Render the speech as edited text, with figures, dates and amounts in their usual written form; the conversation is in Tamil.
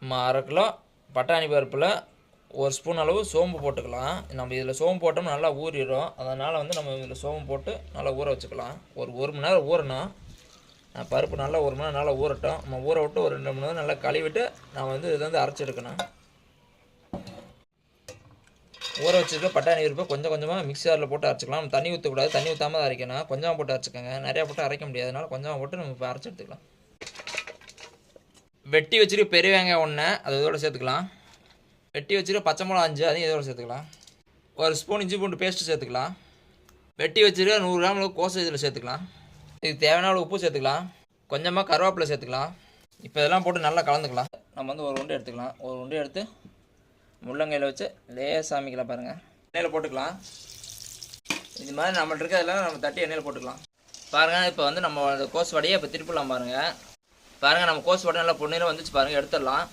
நம்ம 1/2 கிலோ பட்டாணி பருப்பில் 1 ஸ்பூன் அளவு சோம்பு போட்டுக்கலாம். நம்ம இதில் சோம்பு போட்டோம்னா நல்லா ஊறிடும். அதனால் வந்து நம்ம இதில் சோம்பு போட்டு நல்லா ஊற வச்சுக்கலாம். ஒரு மணி நேரம் ஊறணும். பருப்பு நல்லா 1 மணி நேரம் நல்லா ஊறட்டும். நம்ம ஊற விட்டு ஒரு 2 மணி நேரம் நல்லா கழுவிட்டு நான் வந்து இதை வந்து அரைச்சி எடுக்கணும். ஊற வச்சுருக்க பட்டாணி பருப்பை கொஞ்சம் கொஞ்சமாக மிக்ஸரில் போட்டு அரைச்சிக்கலாம். நம்ம தண்ணி ஊற்றக்கூடாது, தண்ணி ஊற்றாம தான் அரைக்கணும். கொஞ்சமாக போட்டு அரைச்சிக்கோங்க, நிறையா போட்டு அரைக்க முடியாது. அதனால் கொஞ்சமாக போட்டு நம்ம இப்போ அரைச்சி எடுத்துக்கலாம். வெட்டி வச்சுருக்க பெரிய வெங்காயம் 1 அது இதோட சேர்த்துக்கலாம். வெட்டி வச்சுருக்க பச்சை மிளகா 5 அதையும் இதோட சேர்த்துக்கலாம். 1 ஸ்பூன் இஞ்சி பூண்டு பேஸ்ட்டு சேர்த்துக்கலாம். வெட்டி வச்சுருக்க 100 கிராம் அளவு கோஸை இதில் சேர்த்துக்கலாம். இதுக்கு தேவையான அளவு உப்பு சேர்த்துக்கலாம். கொஞ்சமாக கருவேப்பிலை சேர்த்துக்கலாம். இப்போ இதெல்லாம் போட்டு நல்லா கலந்துக்கலாம். நம்ம வந்து ஒரு உருண்டை எடுத்துக்கலாம். ஒரு உருண்டை எடுத்து முள்ளங்கையில் வச்சு லேசாக அமைக்கலாம் பாருங்கள். எண்ணெயில் போட்டுக்கலாம். இது மாதிரி நம்மள்ட்ட இருக்கிறதெல்லாம் நம்ம தட்டி எண்ணெயில் போட்டுக்கலாம். பாருங்கள், இப்போ வந்து நம்ம கோஸ் வடையை இப்போ திருப்பிடலாம் பாருங்கள். நம்ம கோஸ் வடை நல்லா பொண்ணில் வந்துச்சு பாருங்கள், எடுத்துடலாம்.